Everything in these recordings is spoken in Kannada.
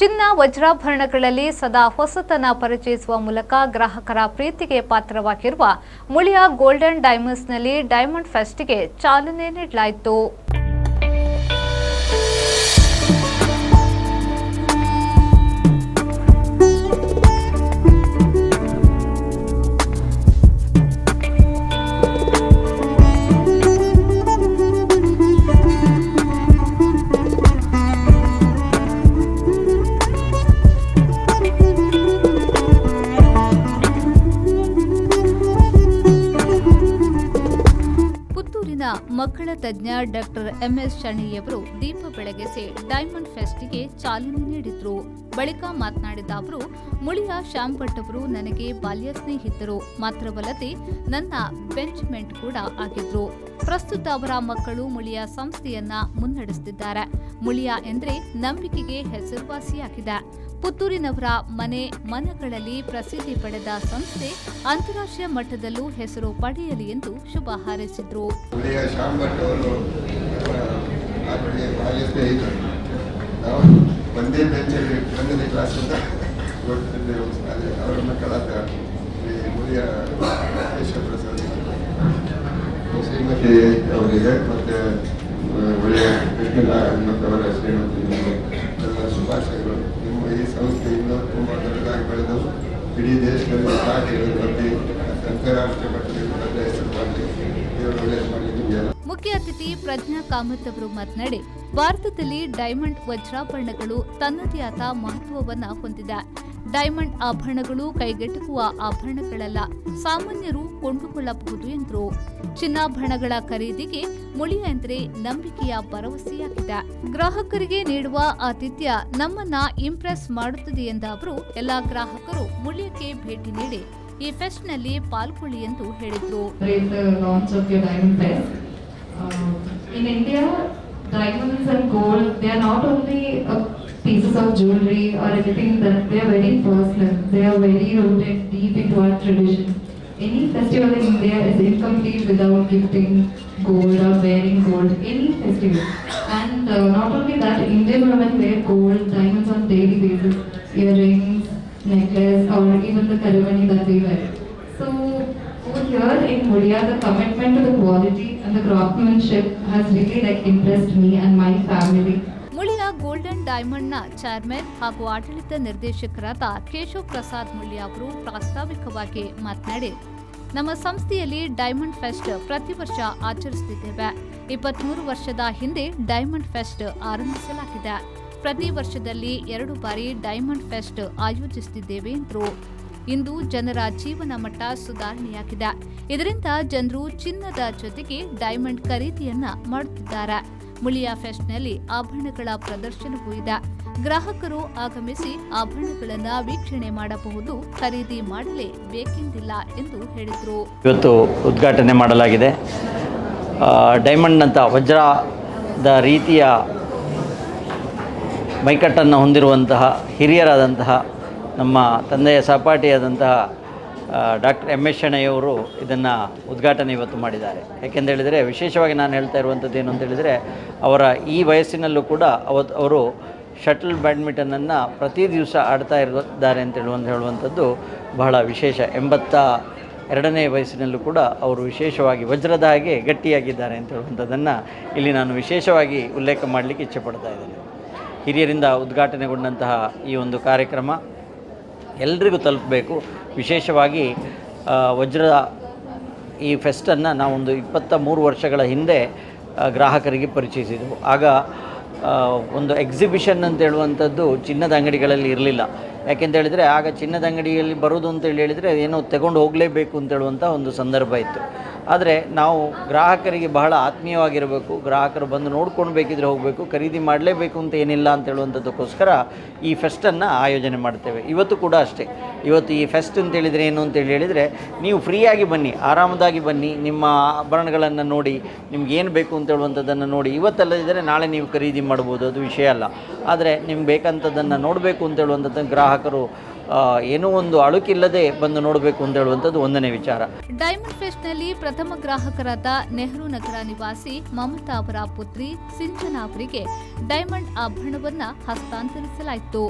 ಚಿನ್ನ ವಜ್ರಾಭರಣಗಳಲ್ಲಿ ಸದಾ ಹೊಸತನ ಪರಿಚಯಿಸುವ ಮೂಲಕ ಗ್ರಾಹಕರ ಪ್ರೀತಿಗೆ ಪಾತ್ರವಾಗಿರುವ ಮುಳಿಯ ಗೋಲ್ಡನ್ ಡೈಮಂಡ್ಸ್ನಲ್ಲಿ ಡೈಮಂಡ್ ಫೆಸ್ಟ್ಗೆ ಚಾಲನೆ ನೀಡಲಾಯಿತು. ಮಕ್ಕಳ ತಜ್ಞ ಡಾಕ್ಟರ್ ಎಂಎಸ್ ಶಣಿಯವರು ದೀಪ ಬೆಳಗಿಸಿ ಡೈಮಂಡ್ ಫೆಸ್ಟ್ಗೆ ಚಾಲನೆ ನೀಡಿದ್ರು. ಬಳಿಕ ಮಾತನಾಡಿದ ಅವರು, ಮುಳಿಯ ಶ್ಯಾಮ್ ಭಟ್ ಅವರು ನನಗೆ ಬಾಲ್ಯ ಸ್ನೇಹಿತರು ಮಾತ್ರವಲ್ಲದೆ ನನ್ನ ಬೆಂಚ್ಮೆಂಟ್ ಕೂಡ ಆಗಿದ್ರು. ಪ್ರಸ್ತುತ ಅವರ ಮಕ್ಕಳು ಮುಳಿಯ ಸಂಸ್ಥೆಯನ್ನ ಮುನ್ನಡೆಸುತ್ತಿದ್ದಾರೆ. ಮುಳಿಯ ಎಂದ್ರೆ ನಂಬಿಕೆಗೆ ಹೆಸರುವಾಸಿಯಾಗಿದೆ. ಪುತ್ತೂರಿನವರ ಮನಗಳಲ್ಲಿ ಪ್ರಸಿದ್ಧಿ ಪಡೆದ ಸಂಸ್ಥೆ ಅಂತಾರಾಷ್ಟ್ರೀಯ ಮಟ್ಟದಲ್ಲೂ ಹೆಸರು ಪಡೆಯಲಿ ಎಂದು ಶುಭ ಹಾರೈಸಿದರು. ಅವರಿಗೆ ಮತ್ತೆ ಒಳ್ಳೆಯ ಅವರ ಶುಭಾಶಯಗಳು. ನಿಮ್ಮ ಈ ಸಂಸ್ಥೆಯಿಂದ ತುಂಬ ದೊಡ್ಡದಾಗಿ ಬೆಳೆದು ಇಡೀ ದೇಶದಲ್ಲಿ ಸಾಗಿರುವಂತೆ ಅಂತಾರಾಷ್ಟ್ರೀಯ ಮಟ್ಟದಲ್ಲಿ ಹೆಸರು ಮಾಡಿ ಒಳ್ಳೆಯ ಮಾಡಿದ್ದೀವಿ. ಮುಖ್ಯ ಅತಿಥಿ ಪ್ರಜ್ಞಾ ಕಾಮತ್ ಅವರು ಮಾತನಾಡಿ, ಭಾರತದಲ್ಲಿ ಡೈಮಂಡ್ ವಜ್ರಾಭರಣಗಳು ತನ್ನದೇ ಆದ ಮಹತ್ವವನ್ನ ಹೊಂದಿದೆ. ಡೈಮಂಡ್ ಆಭರಣಗಳು ಕೈಗೆಟುಕುವ ಆಭರಣಗಳಲ್ಲ, ಸಾಮಾನ್ಯರು ಕೊಂಡುಕೊಳ್ಳಬಹುದು ಎಂದರು. ಚಿನ್ನಾಭರಣಗಳ ಖರೀದಿಗೆ ಮುಳಿಯ ಎಂದರೆ ನಂಬಿಕೆಯ ಭರವಸೆಯಾಗಿದೆ. ಗ್ರಾಹಕರಿಗೆ ನೀಡುವ ಆತಿಥ್ಯ ನಮ್ಮನ್ನ ಇಂಪ್ರೆಸ್ ಮಾಡುತ್ತದೆ ಎಂದ ಅವರು, ಎಲ್ಲಾ ಗ್ರಾಹಕರು ಮುಳಿಯಕ್ಕೆ ಭೇಟಿ ನೀಡಿ ಈ ಫೆಸ್ಟ್ ನಲ್ಲಿ ಪಾಲ್ಗೊಳ್ಳಿ ಎಂದು ಹೇಳಿದರು. In India, diamonds and gold, they are not only pieces of jewelry or anything, that they are very personal. They are very rooted deep into our tradition. Any festival in India is incomplete without gifting gold or wearing gold. Any festival. And not only that, Indian women wear gold, diamonds on daily basis, earrings, necklace, or even the ceremony that we wear. So over here in Mulia, the commitment to the quality and the craftsmanship has really impressed me and my family. Muliya golden ಡೈಮಂಡ್ನ ಚೇರ್ಮನ್ ಹಾಗೂ ಆಡಳಿತ ನಿರ್ದೇಶಕರಾದ ಕೇಶವ್ ಪ್ರಸಾದ್ ಮುಳಿಯ ಅವರು ಪ್ರಾಸ್ತಾವಿಕವಾಗಿ ಮಾತನಾಡಿ, ನಮ್ಮ ಸಂಸ್ಥೆಯಲ್ಲಿ ಡೈಮಂಡ್ ಫೆಸ್ಟ್ ಪ್ರತಿ ವರ್ಷ ಆಚರಿಸುತ್ತಿದ್ದೇವೆ. 23 ವರ್ಷದ ಹಿಂದೆ ಡೈಮಂಡ್ ಫೆಸ್ಟ್ ಆರಂಭಿಸಲಾಗಿದೆ. ಪ್ರತಿ ವರ್ಷದಲ್ಲಿ 2 ಬಾರಿ ಡೈಮಂಡ್ ಫೆಸ್ಟ್ ಆಯೋಜಿಸುತ್ತಿದ್ದೇವೆ ಎಂದರು. ಇಂದು ಜನರ ಜೀವನ ಮಟ್ಟ ಸುಧಾರಣೆಯಾಗಿದೆ. ಇದರಿಂದ ಜನರು ಚಿನ್ನದ ಜೊತೆಗೆ ಡೈಮಂಡ್ ಖರೀದಿಯನ್ನ ಮಾಡುತ್ತಿದ್ದಾರೆ. ಮುಳಿಯ ಫೆಸ್ಟ್ನಲ್ಲಿ ಆಭರಣಗಳ ಪ್ರದರ್ಶನವೂ ಇದೆ. ಗ್ರಾಹಕರು ಆಗಮಿಸಿ ಆಭರಣಗಳನ್ನು ವೀಕ್ಷಣೆ ಮಾಡಬಹುದು, ಖರೀದಿ ಮಾಡಲೇ ಬೇಕೆಂದಿಲ್ಲ ಎಂದು ಹೇಳಿದರು. ಇವತ್ತು ಉದ್ಘಾಟನೆ ಮಾಡಲಾಗಿದೆ. ಡೈಮಂಡ್ನಂಥ ವಜ್ರದ ರೀತಿಯ ಮೈಕಟ್ಟನ್ನು ಹೊಂದಿರುವಂತಹ ಹಿರಿಯರಾದಂತಹ ನಮ್ಮ ತಂದೆಯ ಸಹಪಾಠಿಯಾದಂತಹ ಡಾಕ್ಟರ್ ಎಂಎಸ್ ಶೆಣೈಯವರು ಇದನ್ನು ಉದ್ಘಾಟನೆ ಇವತ್ತು ಮಾಡಿದ್ದಾರೆ. ಯಾಕೆಂದೇಳಿದರೆ ವಿಶೇಷವಾಗಿ ನಾನು ಹೇಳ್ತಾ ಇರುವಂಥದ್ದು ಏನು ಅಂತ ಹೇಳಿದರೆ, ಅವರ ಈ ವಯಸ್ಸಿನಲ್ಲೂ ಕೂಡ ಅವರು ಶಟಲ್ ಬ್ಯಾಡ್ಮಿಂಟನನ್ನು ಪ್ರತಿ ದಿವಸ ಆಡ್ತಾ ಇದ್ದಾರೆ ಅಂತ ಹೇಳುವಂಥದ್ದು ಬಹಳ ವಿಶೇಷ. 82ನೇ ವಯಸ್ಸಿನಲ್ಲೂ ಕೂಡ ಅವರು ವಿಶೇಷವಾಗಿ ವಜ್ರದ ಹಾಗೆ ಗಟ್ಟಿಯಾಗಿದ್ದಾರೆ ಅಂತ ಹೇಳುವಂಥದ್ದನ್ನು ಇಲ್ಲಿ ನಾನು ವಿಶೇಷವಾಗಿ ಉಲ್ಲೇಖ ಮಾಡಲಿಕ್ಕೆ ಇಚ್ಛೆಪಡ್ತಾ ಇದ್ದೇನೆ. ಹಿರಿಯರಿಂದ ಉದ್ಘಾಟನೆಗೊಂಡಂತಹ ಈ ಒಂದು ಕಾರ್ಯಕ್ರಮ ಎಲ್ರಿಗೂ ತಲುಪಬೇಕು. ವಿಶೇಷವಾಗಿ ವಜ್ರದ ಈ ಫೆಸ್ಟನ್ನು ನಾವೊಂದು 23 ವರ್ಷಗಳ ಹಿಂದೆ ಗ್ರಾಹಕರಿಗೆ ಪರಿಚಯಿಸಿದೆವು. ಆಗ ಒಂದು ಎಕ್ಸಿಬಿಷನ್ ಅಂತ ಹೇಳುವಂಥದ್ದು ಚಿನ್ನದ ಅಂಗಡಿಗಳಲ್ಲಿ ಇರಲಿಲ್ಲ. ಯಾಕೆಂತೇಳಿದರೆ ಆಗ ಚಿನ್ನದ ಅಂಗಡಿಯಲ್ಲಿ ಬರೋದು ಅಂತೇಳಿ ಹೇಳಿದರೆ ಏನೋ ತಗೊಂಡು ಹೋಗಲೇಬೇಕು ಅಂತ ಹೇಳುವಂಥ ಒಂದು ಸಂದರ್ಭ ಇತ್ತು. ಆದರೆ ನಾವು ಗ್ರಾಹಕರಿಗೆ ಬಹಳ ಆತ್ಮೀಯವಾಗಿರಬೇಕು, ಗ್ರಾಹಕರು ಬಂದು ನೋಡ್ಕೊಂಡು ಬೇಕಿದ್ರೆ ಹೋಗಬೇಕು, ಖರೀದಿ ಮಾಡಲೇಬೇಕು ಅಂತ ಏನಿಲ್ಲ ಅಂತ ಹೇಳುವಂಥದ್ದಕ್ಕೋಸ್ಕರ ಈ ಫೆಸ್ಟನ್ನು ಆಯೋಜನೆ ಮಾಡ್ತೇವೆ. ಇವತ್ತು ಕೂಡ ಅಷ್ಟೇ. ಇವತ್ತು ಈ ಫೆಸ್ಟ್ ಅಂತೇಳಿದರೆ ಏನು ಅಂತೇಳಿ ಹೇಳಿದರೆ, ನೀವು ಫ್ರೀಯಾಗಿ ಬನ್ನಿ, ಆರಾಮದಾಗಿ ಬನ್ನಿ, ನಿಮ್ಮ ಆಭರಣಗಳನ್ನು ನೋಡಿ, ನಿಮ್ಗೆ ಏನು ಬೇಕು ಅಂತ ಹೇಳುವಂಥದ್ದನ್ನು ನೋಡಿ. ಇವತ್ತಲ್ಲದಿದ್ದರೆ ನಾಳೆ ನೀವು ಖರೀದಿ ಮಾಡ್ಬೋದು, ಅದು ವಿಷಯ ಅಲ್ಲ. ಆದರೆ ನಿಮ್ಗೆ ಬೇಕಂಥದ್ದನ್ನು ನೋಡಬೇಕು ಅಂತ ಹೇಳುವಂಥದ್ದು ಗ್ರಾಹಕರು ಏನೋ ಒಂದು ಅಳುಕಿಲ್ಲದೆ ಬಂದು ನೋಡಬೇಕು ಅಂತ ಹೇಳುವಂಥದ್ದು ಒಂದನೇ ವಿಚಾರ. ಡೈಮಂಡ್ ಫೆಸ್ಟ್ನಲ್ಲಿ ಪ್ರಥಮ ಗ್ರಾಹಕರಾದ ನೆಹರು ನಗರ ನಿವಾಸಿ ಮಮತಾ ಅವರ ಪುತ್ರಿ ಸಿಂಚನಾ ಅವರಿಗೆ ಡೈಮಂಡ್ ಆಭರಣವನ್ನ ಹಸ್ತಾಂತರಿಸಲಾಯಿತು.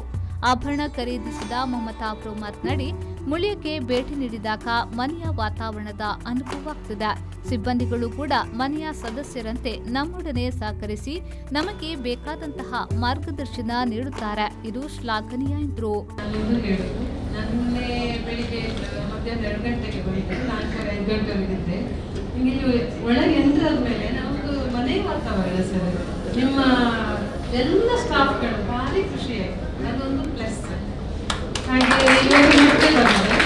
ಆಭರಣ ಖರೀದಿಸಿದ ಮಮತಾ ಅವರು ಮಾತನಾಡಿ, ಮುಳಿಯಕ್ಕೆ ಭೇಟಿ ನೀಡಿದಾಗ ಮನೆಯ ವಾತಾವರಣದ ಅನುಭವವಾಗ್ತದೆ. ಸಿಬ್ಬಂದಿಗಳು ಕೂಡ ಮನೆಯ ಸದಸ್ಯರಂತೆ ನಮ್ಮೊಡನೆ ಸಹಕರಿಸಿ ನಮಗೆ ಬೇಕಾದಂತಹ ಮಾರ್ಗದರ್ಶನ ನೀಡುತ್ತಾರೆ. ಇದು ಶ್ಲಾಘನೀಯ ಎಂದರು. ನನ್ನೆ ಬೆಳಿಗ್ಗೆ ಮಧ್ಯಾಹ್ನ 2 ಗಂಟೆಗೆ ಹೋಗಿದ್ದೆ, 4:30 ಗಂಟೆವರೆಗಿದ್ದೆ. ನಿಮಗೆ ಒಳಗೆ ಎಂಟರ್ ಆದ್ಮೇಲೆ ನಮ್ಮದು ಮನೆ ವಾತಾವರಣ ಸರ್, ನಿಮ್ಮ ಎಲ್ಲ ಸ್ಟಾಫ್ಗಳು ಭಾರಿ ಖುಷಿಯಾಗಿ, ಅದೊಂದು ಪ್ಲಸ್. ಹಾಗೆ ಇವಾಗ ಮತ್ತೆ ಬಂದರೆ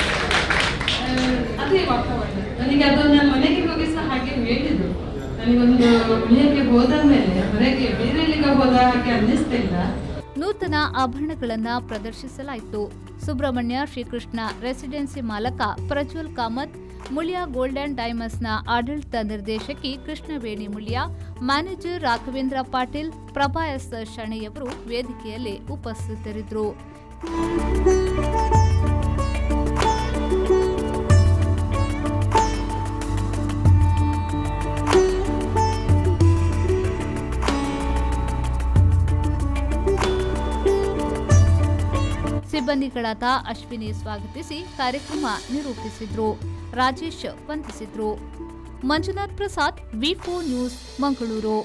ಅದೇ ವಾತಾವರಣ ನನಗೆ, ಅದು ನನ್ನ ಮನೆಗೆ ಹೋಗಿ ಸಹ ಹಾಗೆ ಹೇಳಿದ್ರು. ನನಗೊಂದು ಉಳಿಯಕ್ಕೆ ಹೋದ ಮೇಲೆ ಹೊರಗೆ ಬೇರೆ ಎಲ್ಲಿಗೆ ಹೋದ ಹಾಗೆ ಅನ್ನಿಸ್ತಿಲ್ಲ. ನೂತನ ಆಭರಣಗಳನ್ನು ಪ್ರದರ್ಶಿಸಲಾಯಿತು. ಸುಬ್ರಹ್ಮಣ್ಯ ಶ್ರೀಕೃಷ್ಣ ರೆಸಿಡೆನ್ಸಿ ಮಾಲಕ ಪ್ರಜ್ವಲ್ ಕಾಮತ್, ಮುಳಿಯಾ ಗೋಲ್ಡ್ ಅಂಡ್ ಡೈಮಂಡ್ಸ್ನ ಆಡಳಿತ ನಿರ್ದೇಶಕಿ ಕೃಷ್ಣವೇಣಿ ಮುಳಿಯಾ, ಮ್ಯಾನೇಜರ್ ರಾಘವೇಂದ್ರ ಪಾಟೀಲ್, ಪ್ರಭಾ ಎಸ್ ಶೆಣೆಯವರು ವೇದಿಕೆಯಲ್ಲಿ ಉಪಸ್ಥಿತರಿದ್ದರು. ಸಿಬ್ಬಂದಿಗಳಾದ ಅಶ್ವಿನಿ ಸ್ವಾಗತಿಸಿ ಕಾರ್ಯಕ್ರಮ ನಿರೂಪಿಸಿದ್ರು. ರಾಜೇಶ್ ವಂದಿಸಿದ್ರು. ಮಂಜುನಾಥ್ ಪ್ರಸಾದ್, ವಿ4 ನ್ಯೂಸ್, ಮಂಗಳೂರು.